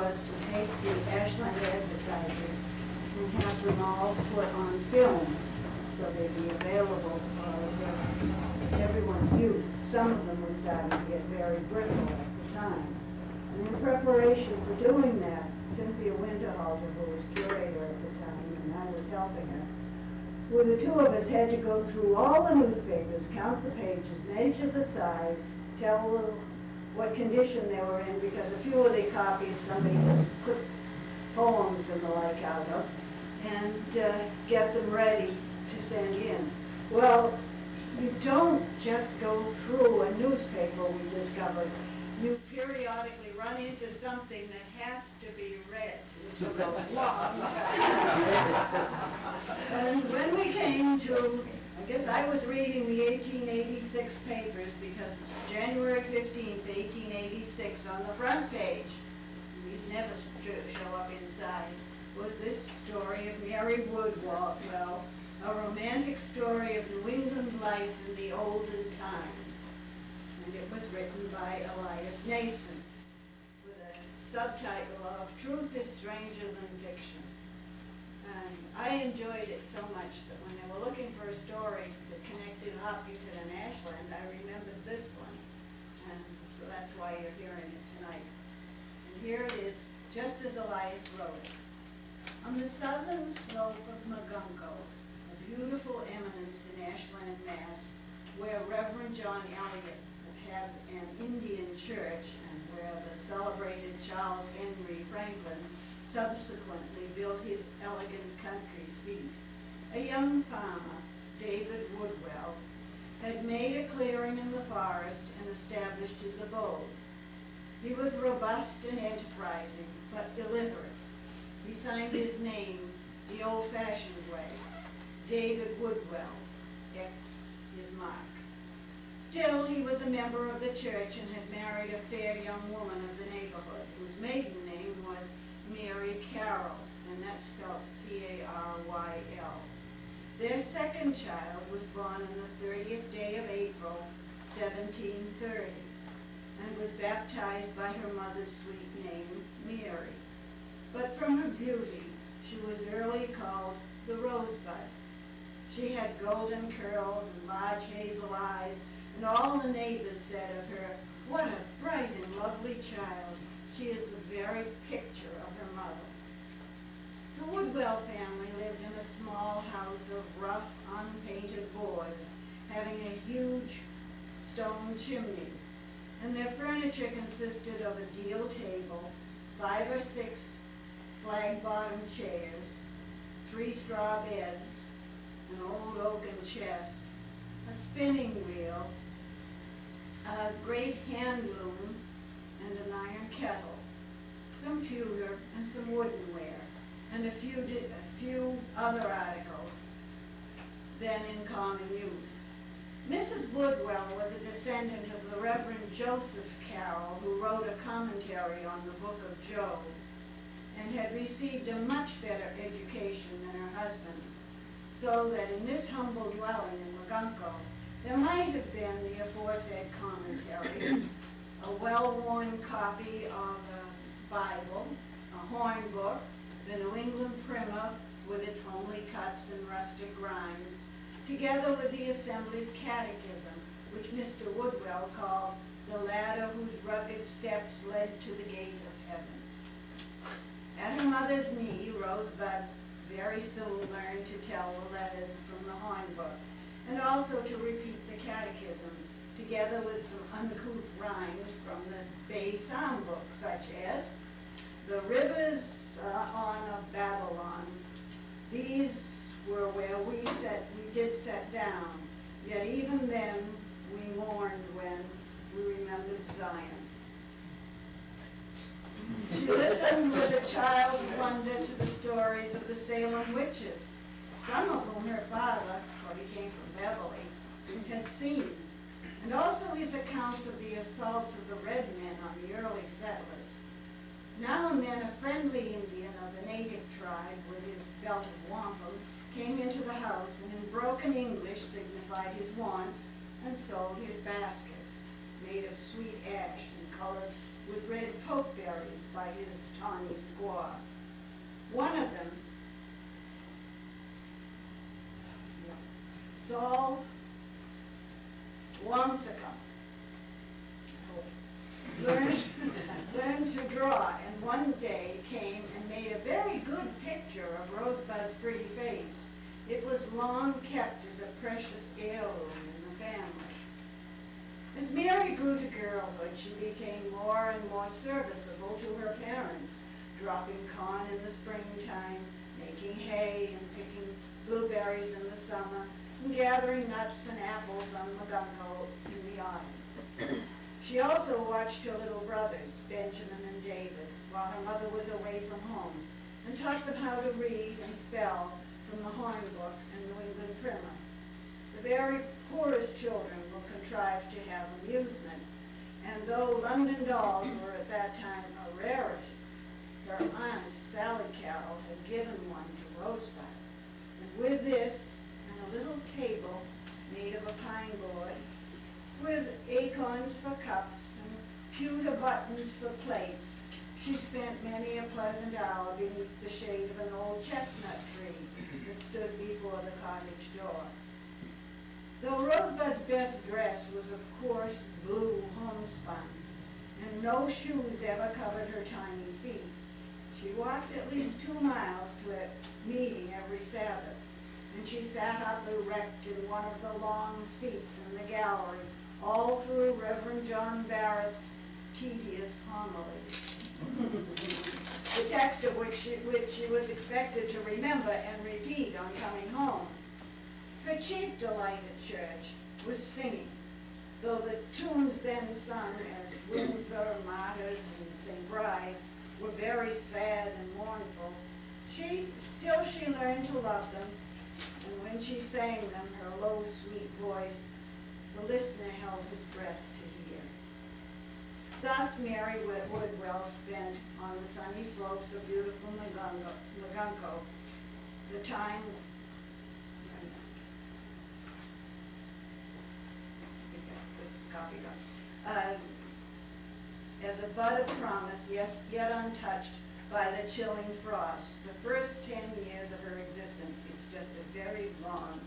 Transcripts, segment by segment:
was to take the Ashland advertisers and have them all put on film so they'd be available for everyone's use. Some of them were starting to get very brittle at the time. And in preparation for doing that, Cynthia Winterhalter, who was curator at the time, and I was helping her, well, the two of us had to go through all the newspapers, count the pages, measure the size, tell what condition they were in, because a few of the copies somebody just put poems and the like out of, and get them ready to send in. Well, you don't just go through a newspaper, we discovered. You periodically run into something that has to be read, which took a long time. And when we came to, I guess I was reading the 1886 papers, because January 15th, 1886, on the front page, these never show up inside, was this story of Mary Woodwell, a romantic story of New England life in the olden times. And it was written by Elias Nason with a subtitle of Truth is Stranger Than Fiction. And I enjoyed it so much that when they were looking for a story that connected Hopkinton and Ashland, I remembered this one. And so that's why you're hearing it tonight. And here it is, just as Elias wrote it. On the southern slope of Magunko, a beautiful eminence in Ashland, Mass., where Reverend John Eliot had an Indian church and where the celebrated Charles Henry Franklin subsequently built his elegant country seat, a young farmer, David Woodwell, had made a clearing in the forest and established his abode. He was robust and enterprising, but illiterate. He signed his name the old-fashioned way, David Woodwell, X his mark. Still, he was a member of the church and had married a fair young woman of the neighborhood, whose maiden name was Mary Carroll, and that's spelled C-A-R-Y-L. Their second child was born on the 30th day of April, 1730, and was baptized by her mother's sweet name, Mary. But from her beauty, she was early called the Rosebud. She had golden curls and large hazel eyes, and all the neighbors said of her, "What a bright and lovely child. She is the very picture of her mother." The Woodwell family lived in a small house of rough, unpainted boards, having a huge stone chimney, and their furniture consisted of a deal table, 5 or 6 flag-bottomed chairs, 3 straw beds, an old oaken chest, a spinning wheel, a great hand loom, and an iron kettle, some pewter and some woodenware, and a few other articles then in common use. Mrs. Woodwell was a descendant of the Reverend Joseph Carroll, who wrote a commentary on the book of Job, and had received a much better education than her husband, so that in this humble dwelling in Magunko, there might have been the aforesaid commentary, a well-worn copy of a Bible, a horn book, the New England Primer with its homely cuts and rustic rhymes, together with the Assembly's Catechism, which Mr. Woodwell called the ladder whose rugged steps led to the gate of heaven. At her mother's knee, Rosebud very soon learned to tell the letters from the horn book, and also to repeat the catechism, together with some uncouth rhymes from the Bay Psalm book, such as, "The rivers on of Babylon, these were where we did set down, yet even then we mourned when we remembered Zion." She listened with a child's wonder to the stories of the Salem witches, some of whom her father, for he came from Beverly, had seen, and also his accounts of the assaults of the red men on the early settlers. Now and then a friendly Indian of the native tribe with his belt of wampum came into the house and in broken English signified his wants and sold his baskets, made of sweet ash and colored with red pokeberries by his tawny squaw. One of them, Saul Wamsicum, learned to draw, and one day came and made a very good picture of Rosebud's pretty face. It was long kept as a precious heirloom in the family. As Mary grew to girlhood, she became more and more serviceable to her parents, dropping corn in the springtime, making hay and picking blueberries in the summer, and gathering nuts and apples on Magunko in the autumn. She also watched her little brothers, Benjamin and David, while her mother was away from home, and taught them how to read and spell from the Hornbook and New England Primer. The very poorest children will contrive to have amusement, and though London dolls were at that time a rarity, her aunt, Sally Carroll, had given one to Rosebud. And with this, and a little table made of a pine board, with acorns for cups and pewter buttons for plates, she spent many a pleasant hour beneath the shade of an old chestnut tree that stood before the cottage door. Though Rosebud's best dress was, of course, blue homespun, and no shoes ever covered her tiny feet, she walked at least 2 miles to a meeting every Sabbath, and she sat up erect in one of the long seats in the gallery, all through Reverend John Barrett's tedious homily, the text of which she was expected to remember and repeat on coming home. Her chief delight at church was singing, though the tunes then sung as Windsor, Martyrs, and St. Bride's were very sad and mournful. She learned to love them, and when she sang them, her low, sweet voice, the listener held his breath to hear. Thus Mary Woodwell spent on the sunny slopes of beautiful Magunko the time as a bud of promise, yet untouched by the chilling frost. The first 10 years of her existence, it's just a very long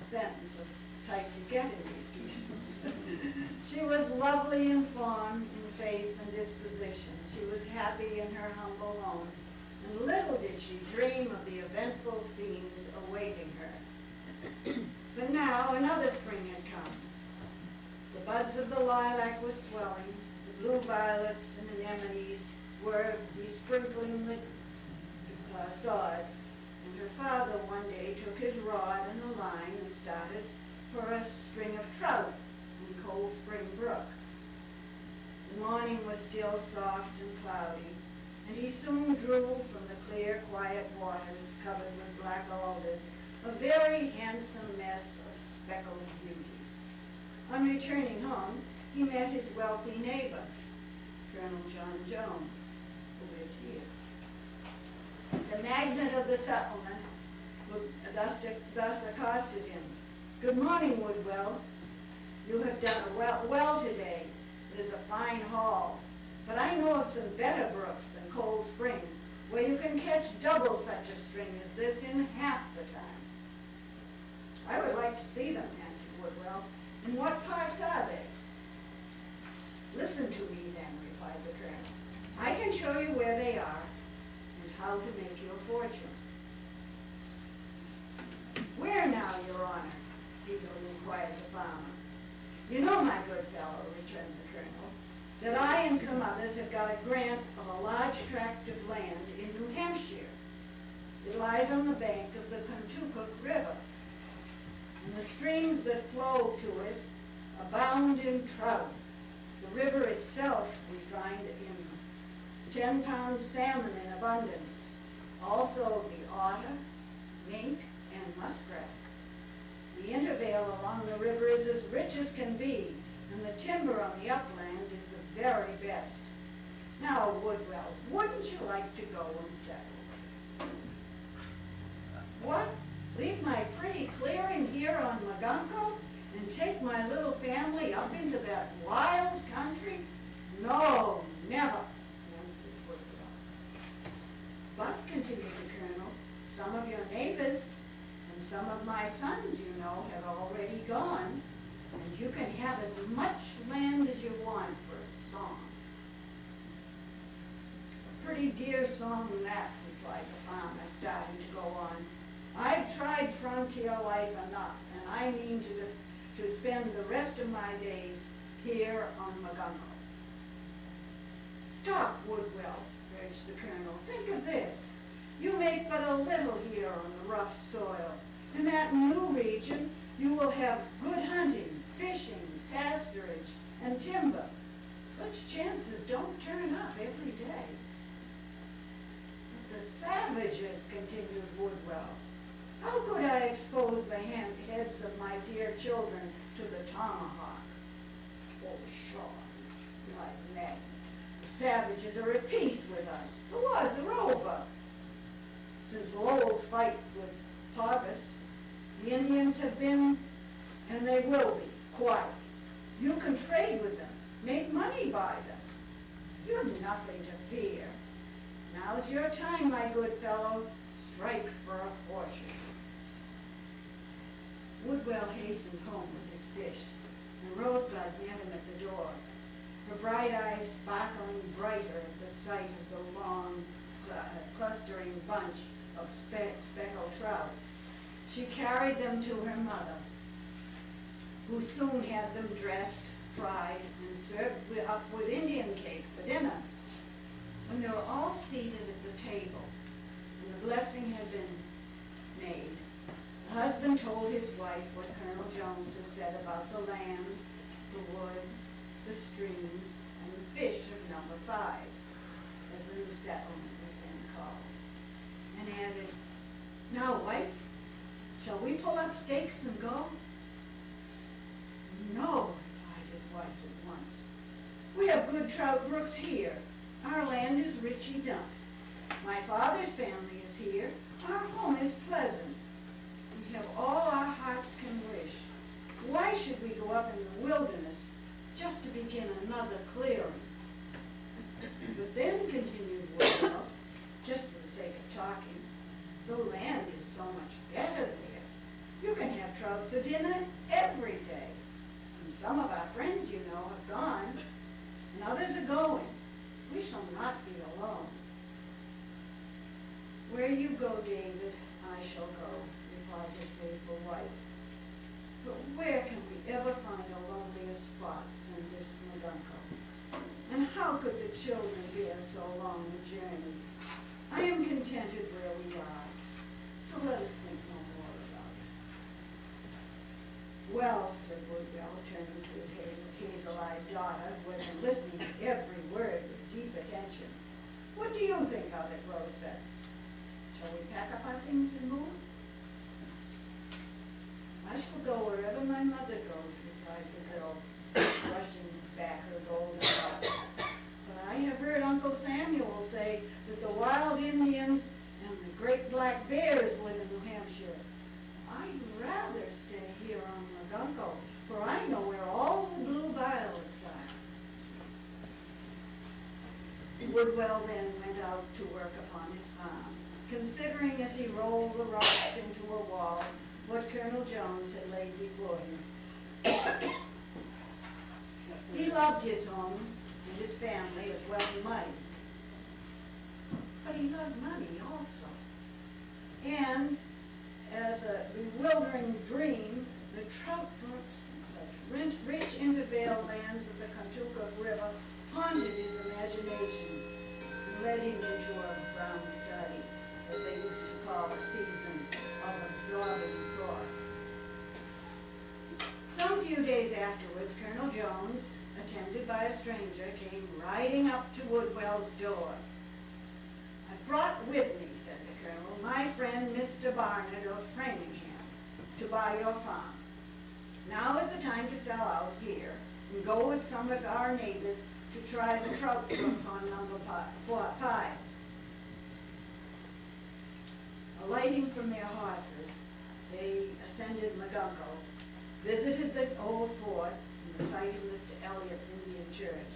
sentence of type you get in these pieces. She was lovely in form, in face, and disposition. She was happy in her humble home, and little did she dream of the eventful scenes awaiting her. But now another spring had come. The buds of the lilac were swelling, the blue violets and anemones were besprinkling the sod, and her father one day took his rod and a line and started for a string of trout in Cold Spring Brook. The morning was still soft and cloudy, and he soon drew from the clear, quiet waters covered with black alders a very handsome mess of speckled beauties. On returning home, he met his wealthy neighbor, Colonel John Jones, who lived here. The magnate of the settlement thus accosted him. "Good morning, Woodwell. You have done well today. It is a fine haul. But I know of some better brooks than Cold Spring, where you can catch double such a string as this in half the time." "I would like to see them," answered Woodwell. "In what parts are they?" "Listen to me then," replied the colonel. "I can show you where they are and how to make your fortune." "Where now, Your Honor?" eagerly inquired the farmer. "You know, my good fellow," returned the colonel, "that I and some others have got a grant of a large tract of land in New Hampshire. It lies on the bank of the Kentucky River, and the streams that flow to it abound in trout. The river itself we find in 10-pound salmon in abundance, also the otter, mink, and muskrat. The intervale along the river is as rich as can be, and the timber on the upland is the very best. Now, Woodwell, wouldn't you like to go and settle?" "What? Leave my pretty clearing here on Magunko and take my little family up into that wild country? No, some of your neighbors and some of my sons, you know, have already gone, and you can have as much land as you want for a song. A pretty dear song that, replied the farmer, starting to go on. I've tried frontier life enough, and I mean to spend the rest of my days here on Magungo. Stop, Woodwell, urged the colonel. Think of this. You make but a little here on the rough soil. In that new region, you will have good hunting, fishing, pasturage, and timber. Such chances don't turn up every day. But the savages, continued Woodwell. How could I expose the heads of my dear children to the tomahawk? Oh, sure, replied Ned. The savages are at peace with us. The wars are over. Since Lowell's fight with Paugus, the Indians have been, and they will be, quiet. You can trade with them, make money by them. You've nothing to fear. Now's your time, my good fellow. Strike for a fortune. Woodwell hastened home with his fish, and Rosebud met him at the door, her bright eyes sparkling brighter at the sight of the long, clustering bunch of speckled trout. She carried them to her mother, who soon had them dressed, fried, and served up with Indian cake for dinner. When they were all seated at the table, and the blessing had been made, the husband told his wife what Colonel Jones had said about the land, the wood, the streams, and the fish of number 5, as the new settlement was then called, and added, now, wife, shall we pull up stakes and go? No, replied his wife at once. We have good trout brooks here. Our land is rich enough. My father's family is here. Our home is pleasant. We have all our hearts can wish. Why should we go up in the wilderness just to begin another clearing? But then, continued Woodwell, just for the sake of talking, the land is so much better there. You can have trout for dinner every day. And some of our friends, you know, have gone, and others are going. We shall not be alone. Where you go, David, I shall go, replied his faithful wife. But where can we ever find a lonelier spot than this Magungo? And how could the children bear so long a journey? I am contented where we are, so let us think no more about it. Well, said Woodwell, turning to his hazel-eyed daughter, who had been listening to every word with deep attention. What do you think of it, Rosebud? Shall we pack up our things and move? I shall go wherever my mother goes, replied the girl, brushing back her golden locks. But I have heard Uncle Samuel say that the wild Indians and the great black bears live in New Hampshire. I'd rather stay here on Magungo, for I know where all the blue violets are. Woodwell then went out to work upon his farm, considering as he rolled the rocks into a wall what Colonel Jones had laid before him. He loved his home and his family as well he might. But he loved money also. And as a bewildering dream, the trout brooks and such rich intervale lands of the Kentucky River haunted his imagination and led him into a brown study, as they used to call a season of absorbing thought. Some few days afterwards, Colonel Jones, attended by a stranger, came riding up to Woodwell's door. I brought with me, said the colonel, my friend Mr. Barnard of Framingham, to buy your farm. Now is the time to sell out here and go with some of our neighbors to try the trout brooks on number 5. Alighting from their horses, they ascended Magungo, visited the old fort and the site of Mr. Elliott's Indian church,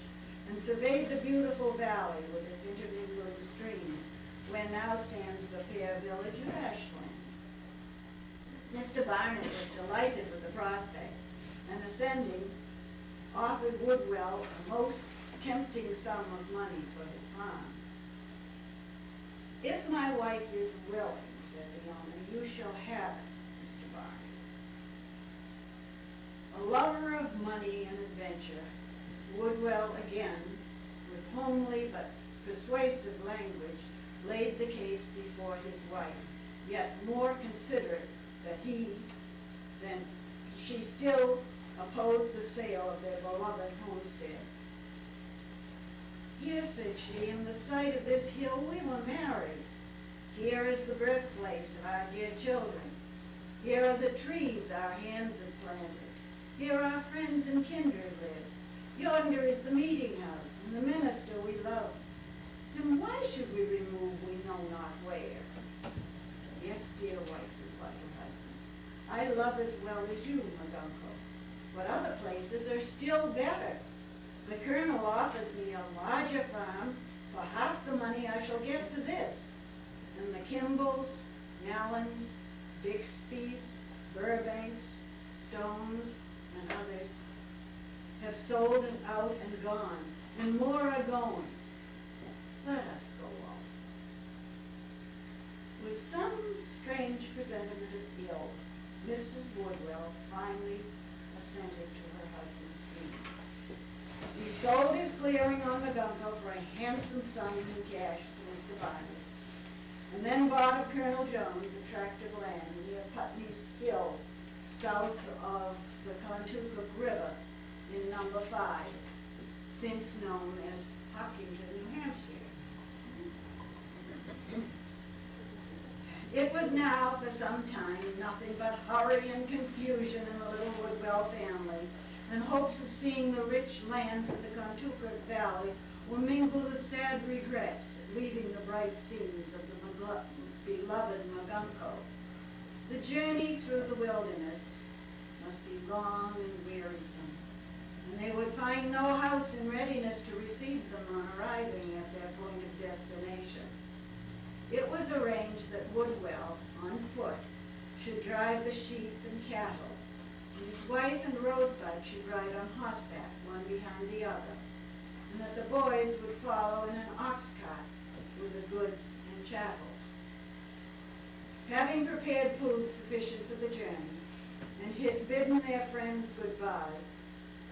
and surveyed the beautiful valley with its intermingling streams, where now stands the their village of Ashland. Mr. Barnett was delighted with the prospect, and ascending, offered Woodwell a most tempting sum of money for his farm. "If my wife is willing," said the owner, "you shall have it, Mr. Barnett." A lover of money and adventure, Woodwell again, with homely but persuasive language, laid the case before his wife, yet more considerate that she still opposed the sale of their beloved homestead. "Here," said she, "in the sight of this hill we were married. Here is the birthplace of our dear children. Here are the trees our hands have planted. Here our friends and kindred live. Yonder is the meeting house and the minister we love. And why should we remove we know not where?" "Yes, dear wife," replied her husband, "I love as well as you, Madunko, but other places are still better. The colonel offers me a larger farm for half the money I shall get for this, and the Kimballs, Nallans, Bixbys, Burbanks, Stones, and others have sold and out and gone, and more are going. Let us go also." With some strange presentiment of ill, Mrs. Woodwell finally assented to her husband's scheme. He sold his clearing on Madunko for a handsome sum in cash to Mr. Barnett, and then bought of Colonel Jones a tract of land near Putney's Hill, south of the Contoocook River, in number 5, since known as Hopkinton, New Hampshire. It was now, for some time, nothing but hurry and confusion in the little Woodwell family, and hopes of seeing the rich lands of the Contoocook Valley were mingled with sad regrets at leaving the bright scenes of the beloved Madunko. The journey through the wilderness must be long and wearisome, and they would find no house in readiness to receive them on arriving at their point of destination. It was arranged that Woodwell, on foot, should drive the sheep and cattle, and his wife and Rosebud should ride on horseback, one behind the other, and that the boys would follow in an ox cart with the goods and chattels. Having prepared food sufficient for the journey, and had bidden their friends goodbye,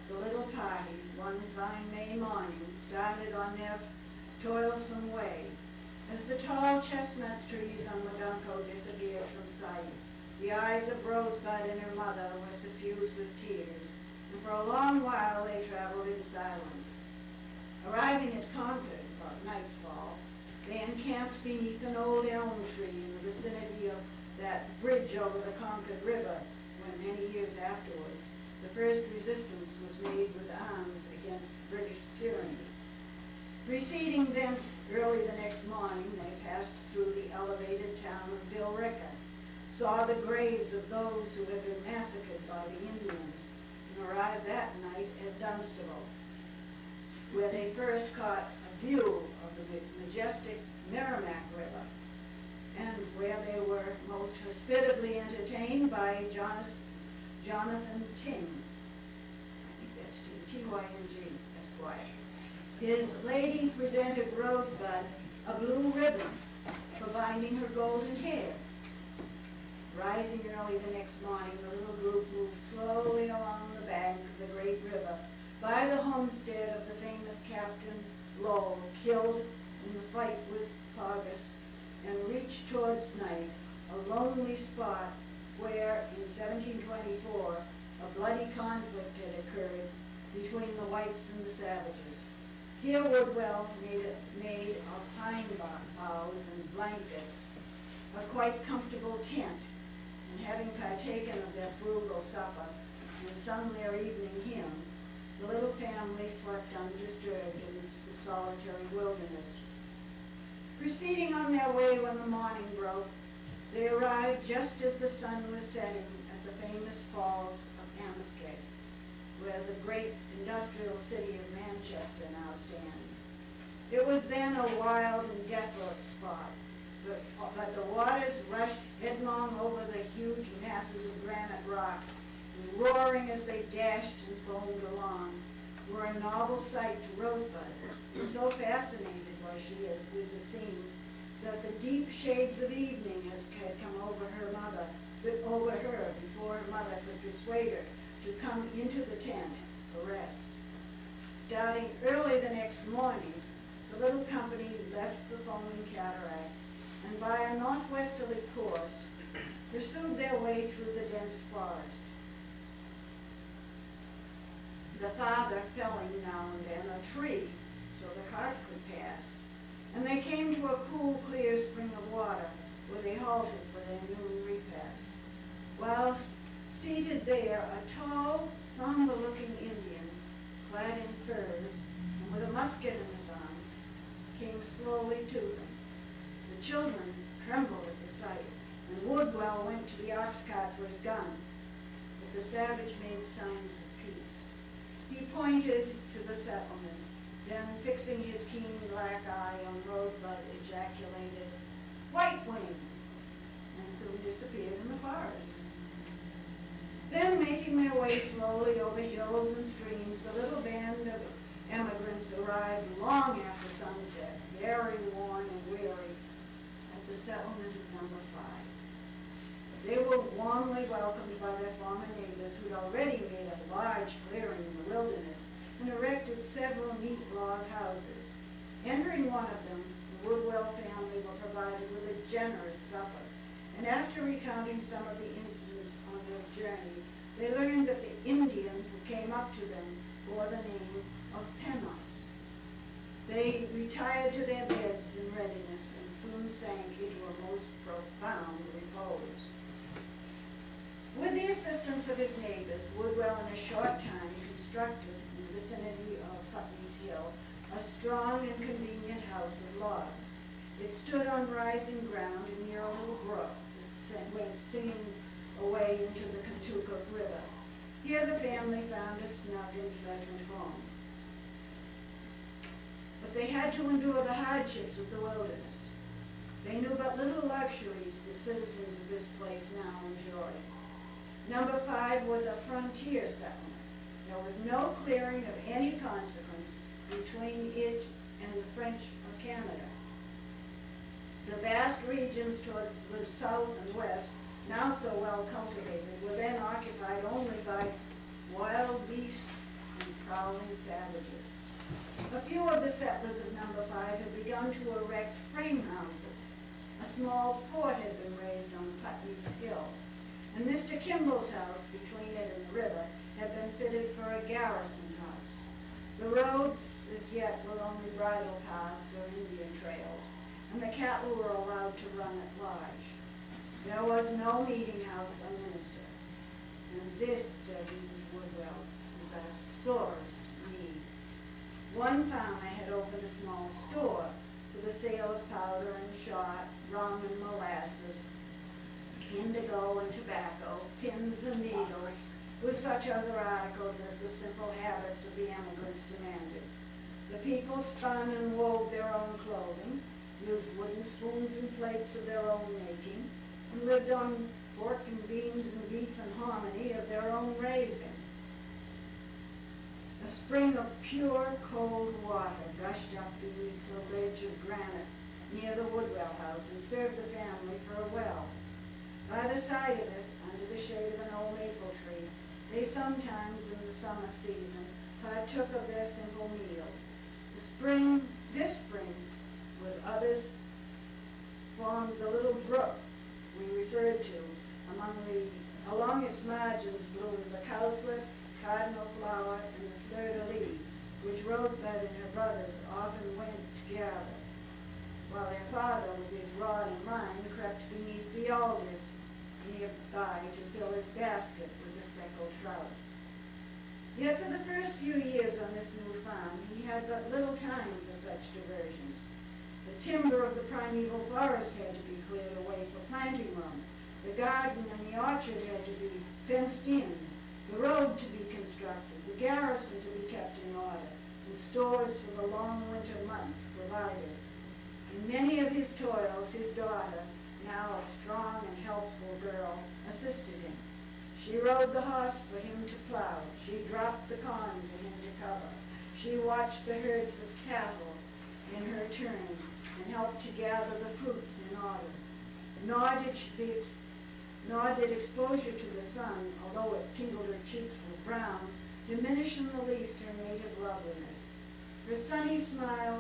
the little party, one fine May morning, started on their toilsome way. As the tall chestnut trees on Madunko disappeared from sight, the eyes of Rosebud and her mother were suffused with tears, and for a long while they traveled in silence. Arriving at Concord about nightfall, they encamped beneath an old elm tree in the vicinity of that bridge over the Concord River, when many years afterwards the first resistance was made with arms against British tyranny. Proceeding thence early the next morning, they passed through the elevated town of Billerica, saw the graves of those who had been massacred by the Indians, and arrived that night at Dunstable, where they first caught a view of the majestic Merrimack River, and where they were most hospitably entertained by Jonathan Ting, I think that's T-Y-N-G, Esquire. His lady presented Rosebud a blue ribbon for binding her golden hair. Rising early the next morning, the little group moved slowly along the bank of the great river by the homestead of the famous Captain Lowell, killed in the fight with Paugus, and reached towards night a lonely spot where, in 1724, a bloody conflict had occurred between the whites and the savages. Here Woodwell made of pine boughs and blankets a quite comfortable tent, and having partaken of their frugal supper and sung their evening hymn, the little family slept undisturbed amidst the solitary wilderness. Proceeding on their way when the morning broke, they arrived just as the sun was setting at the famous falls of Amoskeag, where the great industrial city of Manchester now stands. It was then a wild and desolate spot, but the waters rushed headlong over the huge masses of granite rock, and roaring as they dashed and foamed along, were a novel sight to Rosebud. So fascinated was she with the scene that the deep shades of evening had come over her before her mother could persuade her to come into the tent for rest. Starting early the next morning, the little company left the foaming cataract and by a northwesterly course pursued their way through the dense forest. The father felling now and then a tree so the cart could pass, and they came to a cool, clear spring of water where they halted for their noon repast. While seated there, a tall, somber-looking Indian, clad in furs and with a musket in his arm, came slowly to them. The children trembled at the sight, and Woodwell went to the ox cart for his gun, but the savage made signs of peace. He pointed to the settlement, then fixing his keen black eye on Rosebud, ejaculated, "White Wing," and soon disappeared in the forest. Then, making their way slowly over hills and streams, the little band of emigrants arrived long after sunset, very worn and weary, at the settlement of number 5. They were warmly welcomed by their former neighbors, who'd already made a large clearing in the wilderness and erected several neat log houses. Entering one of them, the Woodwell family were provided with a generous supper, and after recounting some of the incidents on their journey, they learned that the Indian who came up to them bore the name of Penos. They retired to their beds in readiness and soon sank into a most profound repose. With the assistance of his neighbors, Woodwell in a short time constructed in the vicinity of Putney's Hill a strong and convenient house of logs. It stood on rising ground near a little brook that went singing away into the Kentucky River. Here the family found a snug and pleasant home. But they had to endure the hardships of the wilderness. They knew but little luxuries the citizens of this place now enjoyed. Number 5 was a frontier settlement. There was no clearing of any consequence between it and the French of Canada. The vast regions towards the south and west, now so well cultivated, were then occupied only by wild beasts and prowling savages. A few of the settlers of number 5 had begun to erect frame houses. A small fort had been raised on Putney's Hill, and Mr. Kimball's house, between it and the river, had been fitted for a garrison house. The roads, as yet, were only bridle paths or Indian trails, and the cattle were allowed to run at large. There was no meeting house or minister, and this, said Mrs. Woodwell, was our sorest need. One farmer had opened a small store for the sale of powder and shot, rum and molasses, indigo and tobacco, pins and needles, with such other articles as the simple habits of the emigrants demanded. The people spun and wove their own clothing, used wooden spoons and plates of their own making, and lived on pork and beans and beef and hominy of their own raising. A spring of pure, cold water gushed up beneath the ledge of granite near the Woodwell house and served the family for a well. By the side of it, under the shade of an old maple tree, they sometimes, in the summer season, partook of their simple meal. This spring, with others, formed the little brook we referred to. Along its margins bloomed the cowslip, cardinal flower, and the fleur-de-lis, which Rosebud and her brothers often went to gather, while their father, with his rod and line, crept beneath the alders nearby to fill his basket with the speckled trout. Yet for the first few years on this new farm, he had but little time for such diversions. The timber of the primeval forest had to be cleared away for planting room. The garden and the orchard had to be fenced in, the road to be constructed, the garrison to be kept in order, and stores for the long winter months provided. In many of his toils, Penos, his daughter, now a strong and healthful girl, assisted him. She rode the horse for him to plow. She dropped the corn for him to cover. She watched the herds of cattle in her turn and helped to gather the fruits in order. Nor did exposure to the sun, although it tingled her cheeks with brown, diminish in the least her native loveliness. Her sunny smile,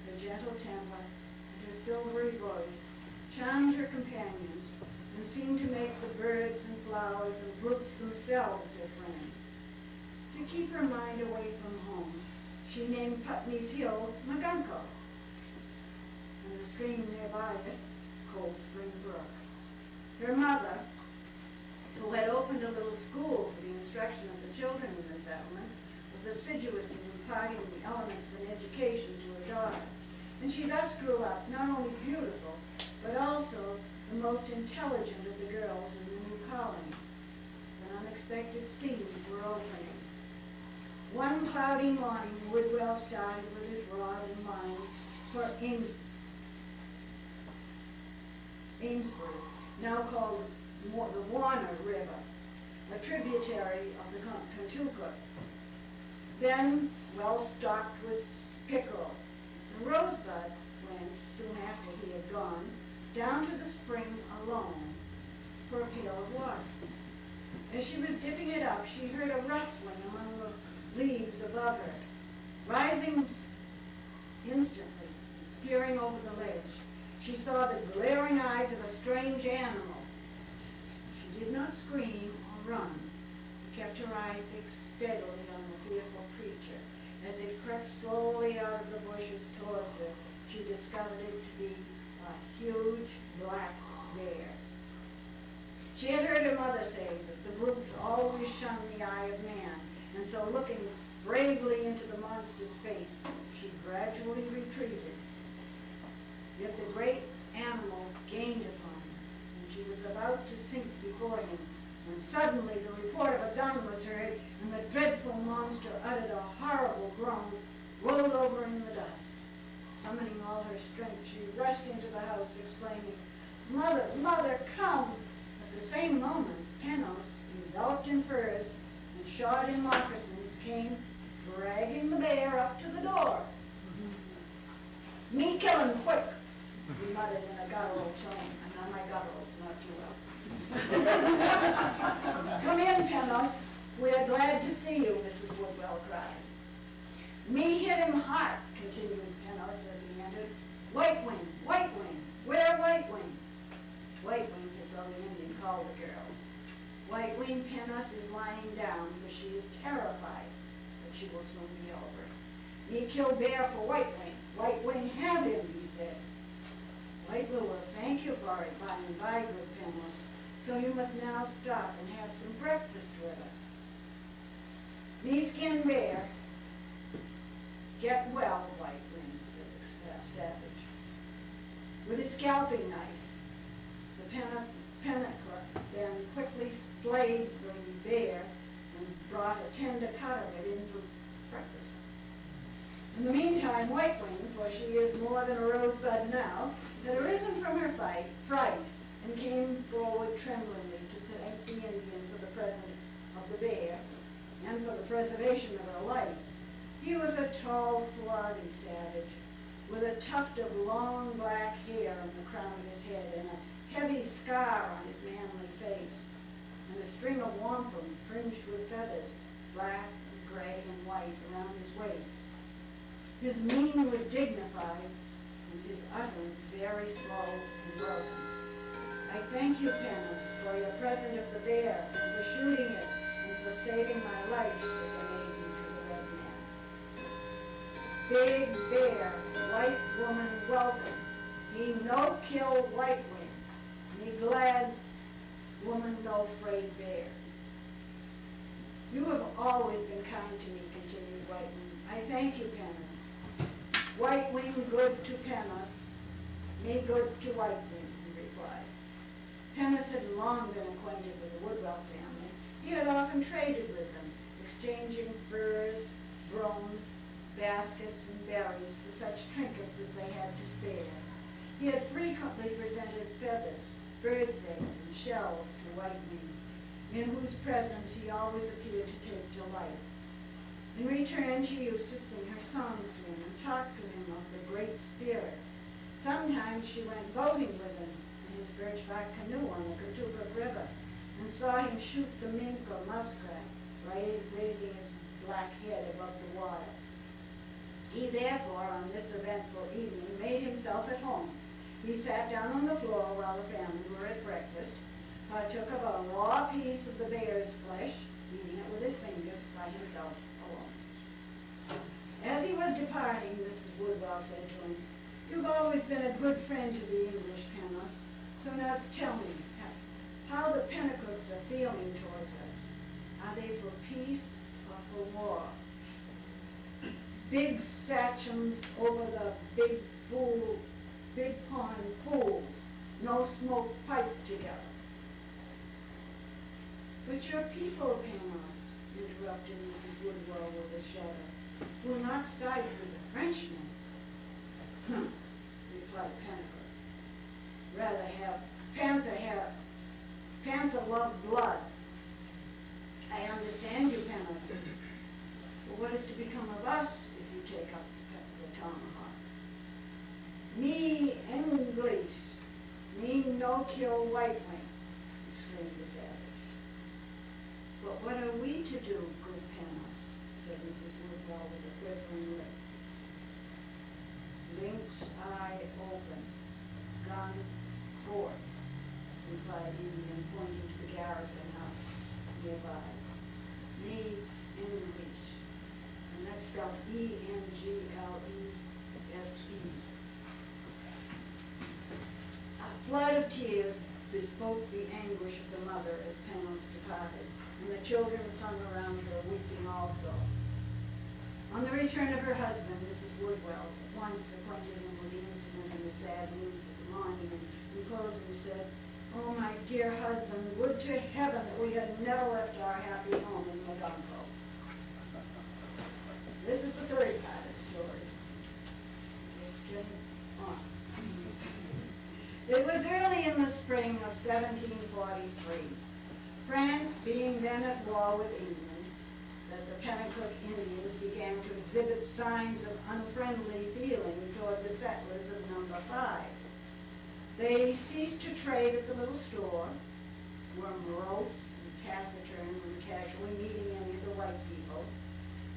her gentle temper, and her silvery voice charmed her companions and seemed to make the birds and flowers and brooks themselves her friends. To keep her mind away from home, she named Putney's Hill Magunko, and the stream nearby it, Cold Spring Brook. Her mother, who had opened a little school for the instruction of the children in the settlement, was assiduous in imparting the elements of an education to her daughter, and she thus grew up not only beautiful, but also the most intelligent of the girls in the new colony. But unexpected scenes were opening. One cloudy morning, Woodwell started with his rod in mind for Amesbury, now called the Warner River, a tributary of the Contoocook, then well stocked with pickerel. And Rosebud went, soon after he had gone, down to the spring alone for a pail of water. As she was dipping it up, she heard a rustling among the leaves above her. Rising instantly, peering over the ledge, she saw the glaring eyes of a strange animal. She did not scream or run, but kept her eye fixed steadily on the fearful creature. As it crept slowly out of the bushes towards her, she discovered it to be a huge black bear. She had heard her mother say that the brutes always shun the eye of man, and so looking bravely into the monster's face, she gradually retreated. Yet the great animal gained upon her, and she was about to sink before him, when suddenly the report of a gun was heard, and the dreadful monster uttered a horrible groan, rolled over in the dust. Summoning all her strength, she rushed into the house, exclaiming, "Mother, mother, come!" At the same moment, Penos, enveloped in furs and shod in moccasins, came dragging the bear up to the door. "Me kill him, quick!" he muttered in a guttural tone. And now my guttural's not too well. "Come in, Penos. We are glad to see you," Mrs. Woodwell cried. "Me hit him hard," continued Penos as he entered. "White Wing, White Wing, where White Wing?" White Wing is all the Indian called the girl. White Wing, Penos is lying down, for she is terrified, but she will soon be over. "Me kill bear for White Wing. White Wing have him," he said. "White Wing will thank you for it by and by, good Penos. So you must now stop and have some breakfast with us." "Me skin bear. Get well, White Wing," said the savage. With his scalping knife, the Pennacook then quickly flayed the bear and brought a tender cut of it in for breakfast. In the meantime, White Wing, for she is more than a rosebud now, had arisen from her fright and came forward tremblingly to thank the Indian for the present of the bear and for the preservation of her life. He was a tall, swarthy savage, with a tuft of long black hair on the crown of his head and a heavy scar on his manly face, and a string of wampum fringed with feathers, black and gray and white, around his waist. His mien was dignified, and his utterance very slow and broken. "I thank you, Penos, for your present of the bear, and for shooting it, and for saving my life," said the maiden to the red man. "Big bear, white woman welcome. He no kill White Wing. Me glad woman no afraid bear." "You have always been kind to me," continued White Wing. "I thank you, Penos. White Wing good to Penos, me good to White Wing," he replied. Penos had long been acquainted with the Woodwell family. He had often traded with them, exchanging furs, brooms, baskets, and berries for such trinkets as they had to spare. He had frequently frequently presented feathers, birds' eggs, and shells to White Man, in whose presence he always appeared to take delight. In return, she used to sing her songs to him and talk to him of the Great Spirit. Sometimes she went boating with him in his birchbark canoe on the Catooga River and saw him shoot the mink or muskrat, raising its black head above the water. He therefore, on this eventful evening, made himself at home. He sat down on the floor while the family were at breakfast, partook of a raw piece of the bear's flesh, eating it with his fingers by himself alone. As he was departing, Mrs. Woodwell said to him, "You've always been a good friend to the English, Penrose. So now tell me how the Pennicooks are feeling towards us. Are they for peace or for war? Big sachems over the big pond pools, no smoke piped together." "But your people, Penrose," interrupted Mrs. Woodwell with a shudder, "will not side with the Frenchmen." Replied Pennicook. "Rather have Panther love blood. I understand you, Penrose. But what is to become of us if you take up the tomahawk?" "Me English, me no kill white man," exclaimed the savage. "But what are we to do, good Penrose?" said Mrs. Woodwell with a quivering lip. "Lynx eye open, gun forth," replied Indian, pointing to the garrison house nearby. "Me English," and that's spelled E-N-G-L-E-S-E. A flood of tears bespoke the anguish of the mother as Penrose departed, and the children clung around her, weeping also. On the return of her husband, Mrs. Woodwell at once acquainted him with the incident and the sad news of the monument, and closing said, "Oh, my dear husband, would to heaven that we had never left our happy home in Mogungo." This is the third part of the story. Let's get on. It was early in the spring of 1743, France being then at war with England, that the Pennacook Indians began to exhibit signs of unfriendly feeling toward the settlers of Number 5. They ceased to trade at the little store, were morose and taciturn when casually meeting any of the white people.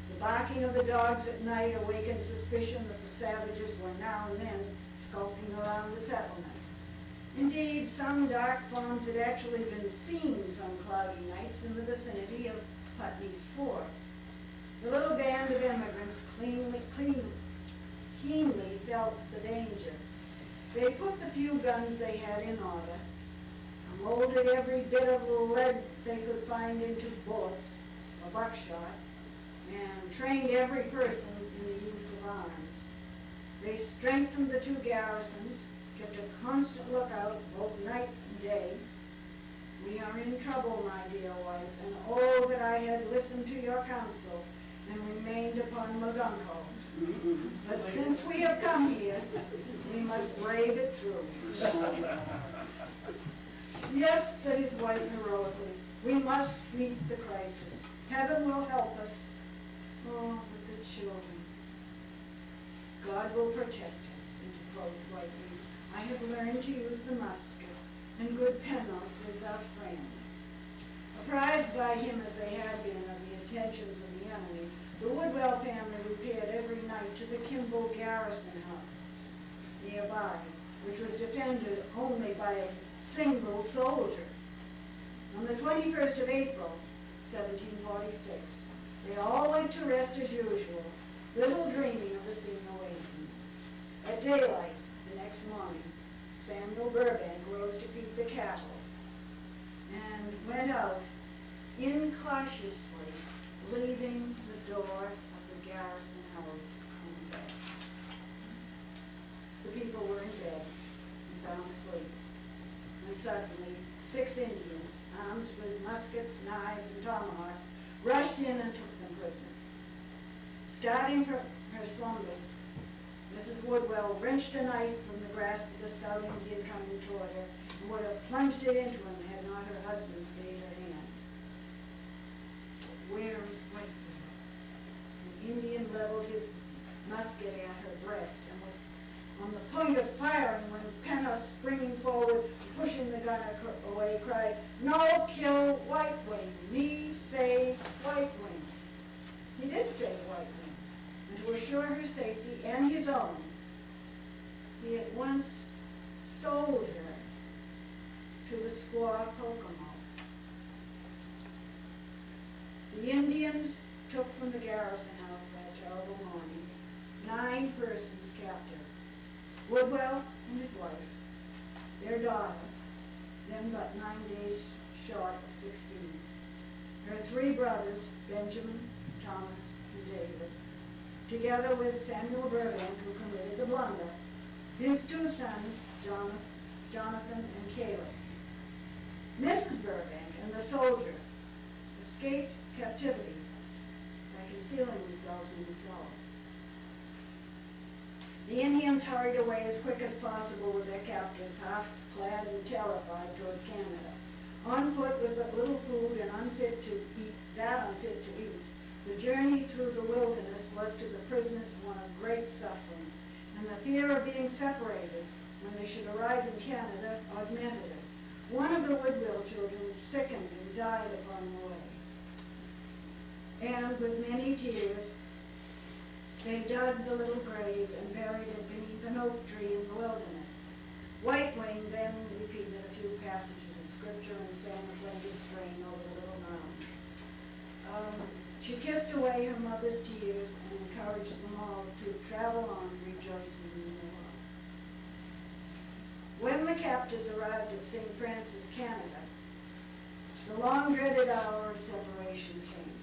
The barking of the dogs at night awakened suspicion that the savages were now and then skulking around the settlement. Indeed, some dark forms had actually been seen some cloudy nights in the vicinity of Putney's Fort. The little band of immigrants keenly felt the danger. They put the few guns they had in order, molded every bit of lead they could find into bullets or buckshot, and trained every person in the use of arms. They strengthened the two garrisons, kept a constant lookout both night and day. "We are in trouble, my dear wife, and oh, that I had listened to your counsel and remained upon Mogungo. But since we have come here, we must brave it through." "Yes," said his wife heroically, "we must meet the crisis. Heaven will help us. Oh, but the children." "God will protect us," interposed Whiteley. "I have learned to use the musket, and good Penrose is our friend." Apprised by him as they had been of the intentions of the enemy, the Woodwell family repaired every night to the Kimball garrison house nearby, which was defended only by a single soldier. On the 21st of April, 1746, they all went to rest as usual, little dreaming of the scene awaiting. At daylight the next morning, Samuel Burbank rose to feed the cattle and went out incautiously, leaving the door of the garrison house unfastened. The people were in bed and sound asleep, and suddenly 6 Indians, armed with muskets, knives, and tomahawks, rushed in and took them prisoner. Starting from her slumbers, Mrs. Woodwell wrenched a knife from the grasp of the stout Indian plunged it into him had not her husband stayed her hand. Where is White Widow? The Indian leveled his musket at her breast and was on the point of firing when Penna, springing forward, pushing the gun away, cried, "No, kill White Wing. Me say White Wing." He did say White Wing, and to assure her safety and his own, he at once sold her to the squaw Kokomo. The Indians took from the garrison house that terrible morning 9 persons captive: Woodwell and his wife, their daughter, then but 9 days short of 16, her 3 brothers, Benjamin, Thomas, and David, together with Samuel Burbank, who committed the blunder, his 2 sons, Jonathan and Caleb. Mrs. Burbank and the soldier escaped captivity by concealing themselves in the snow. The Indians hurried away as quick as possible with their captives, half-clad and terrified, toward Canada. On foot with but little food and unfit to eat, the journey through the wilderness was to the prisoners one of great suffering, and the fear of being separated when they should arrive in Canada augmented it. One of the Woodville children sickened and died upon the way. And with many tears, they dug the little grave and buried it beneath an oak tree in the wilderness. White Wing then repeated a few passages of scripture and sang a blended strain over the little mound. She kissed away her mother's tears and encouraged them all to travel on, rejoicing in the Lord. When the captives arrived at St. Francis, Canada, the long-dreaded hour of separation came.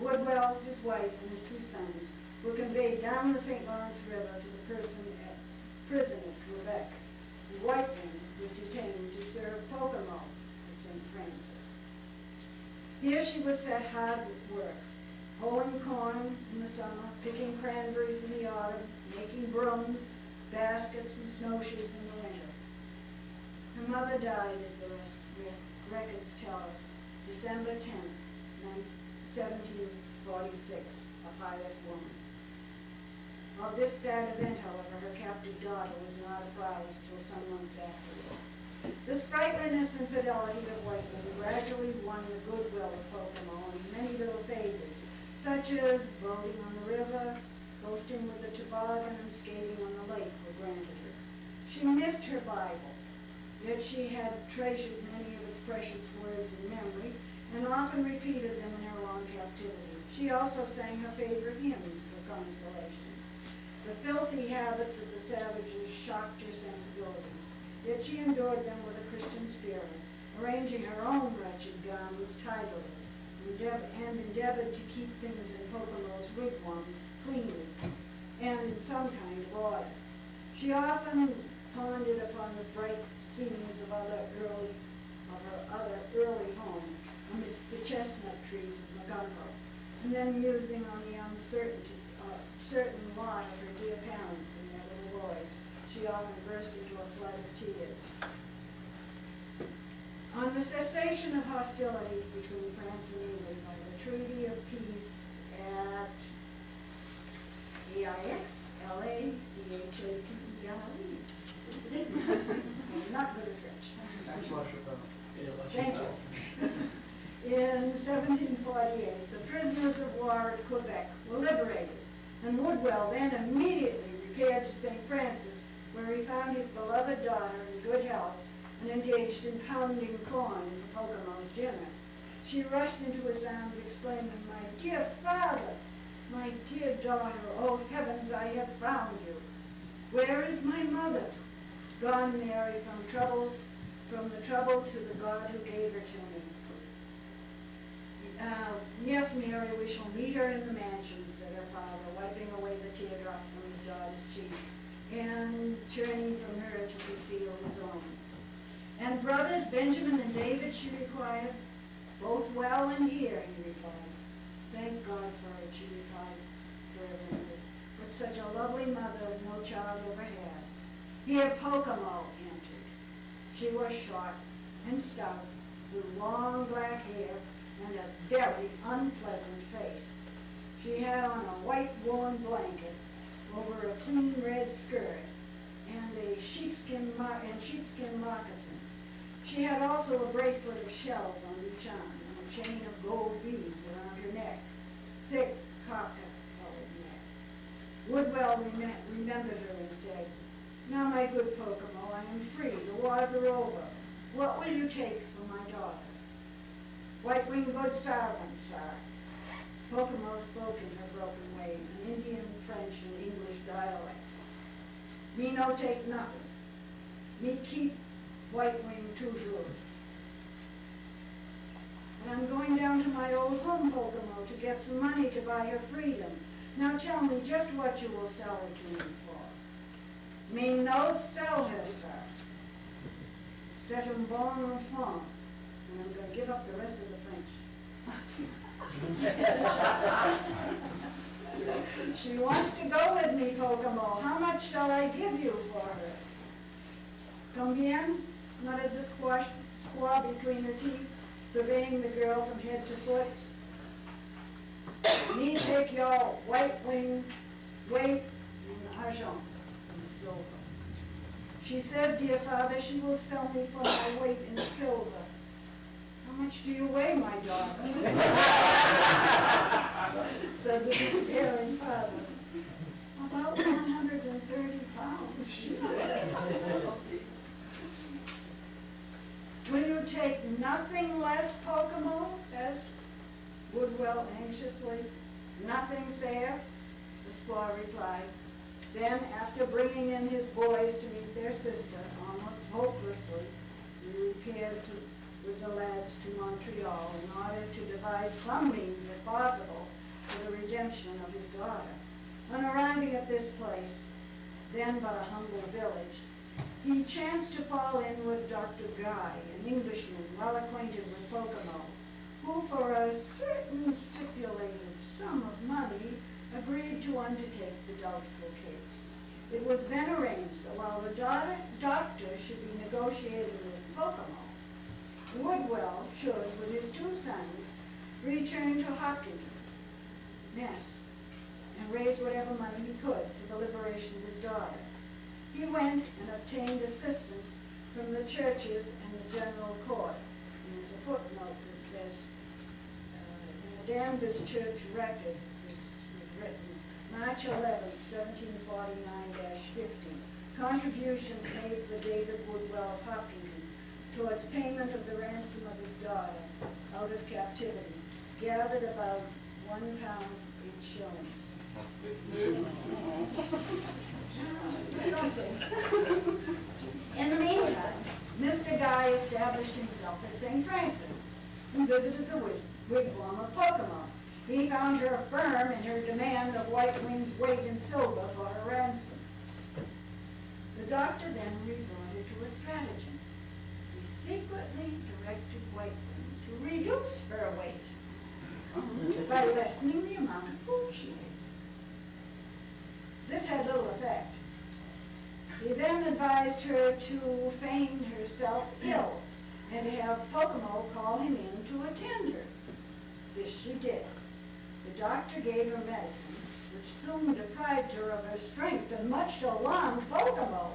Woodwell, his wife, and his 2 sons were conveyed down the St. Lawrence River to the prison at Quebec. And White Wing was detained to serve Kokomo at St. Francis. Here she was set hard with work, hoeing corn in the summer, picking cranberries in the autumn, making brooms, baskets, and snowshoes in the winter. Her mother died, as the records tell us, December 10th, 1746, a pious woman. Of this sad event, however, her captive daughter was not apprised till some months afterwards. The sprightliness and fidelity of White Wing gradually won the goodwill of Kokomo, and many little favors, such as boating on the river, coasting with a toboggan, and skating on the lake, were granted her. She missed her Bible, yet she had treasured many of its precious words in memory, and often repeated them in her long captivity. She also sang her favorite hymns for consolation. The filthy habits of the savages shocked her sensibilities, yet she endured them with a Christian spirit, arranging her own wretched garments tidily, and endeavored to keep things in Kokomo's wigwam clean and in some kind of order. She often pondered upon the bright scenes of her other early home amidst the chestnut trees of Magungo, and then musing on the certain lot of her dear parents and their little boys, she often burst into a flood of tears. On the cessation of hostilities between France and England by the Treaty of Peace at Aixlachapelle. I'm not good at French. Thank you. In 1748, the prisoners of war at Quebec were liberated, and Woodwell then immediately repaired to St. Francis, where he found his beloved daughter in good health and engaged in pounding corn for Kokomo's dinner. She rushed into his arms, exclaiming, "My dear father, my dear daughter, oh heavens, I have found you. Where is my mother?" "Gone, Mary, from the trouble to the God who gave her to me." "Yes, Mary, we shall meet her in the mansion," said her father, wiping away the teardrops from his daughter's cheek, and turning from her to conceal his own. "And brothers, Benjamin and David?" she inquired. "Both well and here," he replied. "Thank God for it," she replied fervently. "But such a lovely mother no child ever had." Here Kokomo entered. She was short, and stout, with long black hair and a very unpleasant face. She had on a white woolen blanket over a clean red skirt and sheepskin moccasins. She had also a bracelet of shells on each arm and a chain of gold beads around her neck, thick copper-colored neck. Woodwell remembered her and said, "Now, my good Kokomo, I am free. The wars are over. What will you take for my daughter?" "White-winged good servant, sir." Kokomo spoke in her broken way, an Indian, French, and English dialect. "Me no take nothing. Me keep white-winged toujours. And I'm going down to my old home, Kokomo, to get some money to buy her freedom. Now tell me just what you will sell her to me for." "Me no sell her, sir. C'est un bon enfant." And I'm going to give up the rest of the French. "She wants to go with me, Kokomo. How much shall I give you for her?" "Combien?" muttered the squaw between her teeth, surveying the girl from head to foot. "Me take your white-winged weight in argent," in silver. "She says, dear father, she will sell me for my weight in silver." "How much do you weigh, my daughter?" said the despairing father. "About 130 pounds, she said. "Will you take nothing less, Kokomo?" asked Woodwell anxiously. "Nothing, sir," the squaw replied. Then, after bringing in his boys to meet their sister, almost hopelessly, he repaired with the lads to Montreal in order to devise some means, if possible, for the redemption of his daughter. On arriving at this place, then but a humble village, he chanced to fall in with Dr. Guy, an Englishman well acquainted with Kokomo, who for a certain stipulated sum of money agreed to undertake the doubtful case. It was then arranged that while the doctor should be negotiating with Kokomo, Woodwell should, with his two sons, return to Hopkins, Ness, and raise whatever money he could for the liberation of his daughter. He went and obtained assistance from the churches and the general court. And there's a footnote that says, in the Danvers Church record, this was written, March 11, 1749-50, contributions made for David Woodwell of Hopkins towards payment of the ransom of his daughter out of captivity, gathered about £1 8 shillings. In the meantime, Mr. Guy established himself at St. Francis and visited the wigwam of Kokomo. He found her firm in her demand of White Wing's weight in silver for her ransom. The doctor then resorted to a stratagem. He secretly directed White Wing to reduce her weight by lessening the amount of food she ate. This had little effect. He then advised her to feign herself ill and to have Kokomo call him in to attend her. This she did. The doctor gave her medicine, which soon deprived her of her strength and much alarmed Kokomo.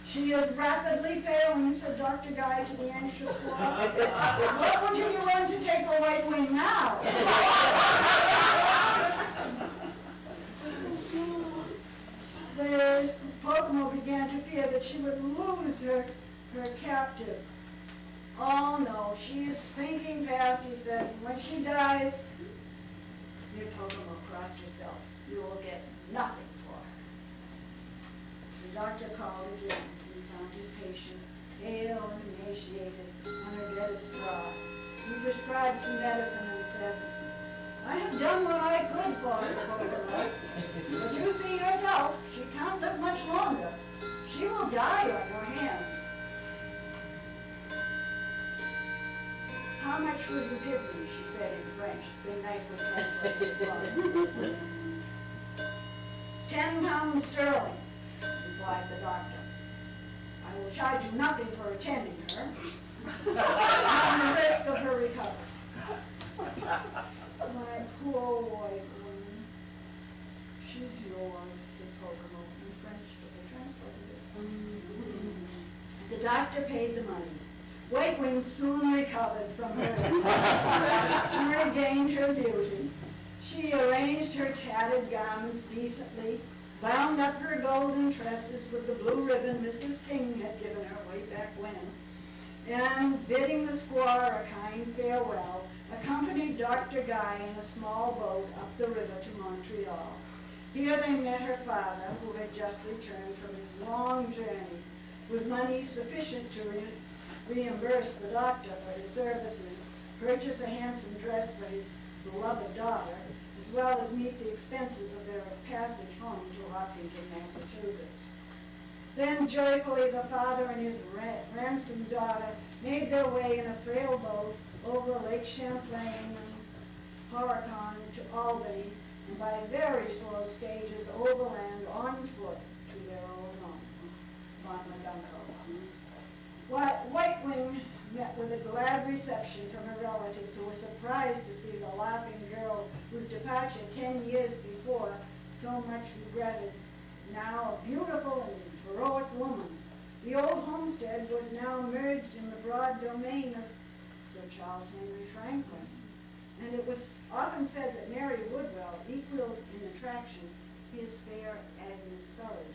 "She is rapidly failing," said Dr. Guy to the anxious squaw. "What would you be willing to take a White Wing now?" Kokomo began to fear that she would lose her captive. "Oh no, she is sinking fast," he said. "When she dies," here Kokomo crossed herself, "you will get nothing for her." The doctor called again. He found his patient pale and emaciated on her bed of straw. He prescribed some medicine and said, "I have done what I could for her, Kokomo. But you see yourself, she can't live much longer. She will die on your hands. How much will you give me?" she said in French, being nicely translated. £10 sterling, replied the doctor. "I will charge you nothing for attending her." on the risk of her recovery. My poor white woman. She's yours, said Kokomo in French, but they translated it. The doctor paid the money. White Wing soon recovered from her and regained her beauty. She arranged her tattered garments decently, bound up her golden tresses with the blue ribbon Mrs. Ting had given her way back when, and bidding the squaw a kind farewell, accompanied Dr. Guy in a small boat up the river to Montreal. Here they met her father, who had just returned from his long journey, with money sufficient to reimburse the doctor for his services, purchase a handsome dress for his beloved daughter, as well as meet the expenses of their passage home to Hopkinton, Massachusetts. Then joyfully the father and his ransomed daughter made their way in a frail boat over Lake Champlain and Horicon to Albany, and by very slow stages overland on foot to their old home, Montmagunco. White Wing met with a glad reception from her relatives, who were surprised to see the laughing girl whose departure 10 years before so much regretted, now a beautiful and heroic woman. The old homestead was now merged in the broad domain of Sir Charles Henry Franklin, and it was often said that Mary Woodwell equaled in attraction his fair Agnes Surrey.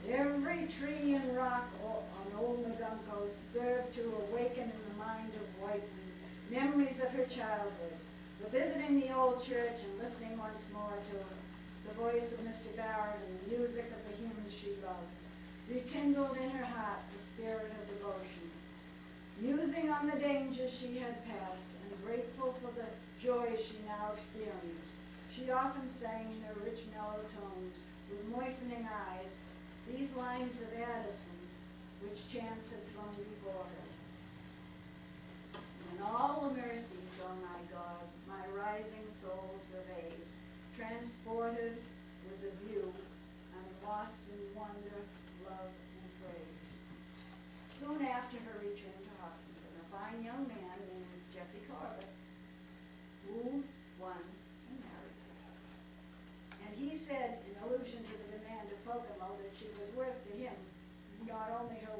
Every tree and rock on Old Magunco served to awaken in the mind of White Wing memories of her childhood, the visiting the old church and listening once more to the voice of Mr. Barrett and the music of the hymns she loved, rekindled in her heart the spirit of devotion. Musing on the dangers she had passed and grateful for the joy she now experienced, she often sang in her rich mellow tones, with moistening eyes, these lines of Addison, which chance had thrown before her. And all the mercies, O my God, my rising soul surveys, transported with the view, and lost in wonder, love, and praise. Soon after her return to Hopkinton, a fine young man named Jesse Corbett wooed, won, and married her. And he said, in allusion to the demand of Kokomo, that she was worth to him not only her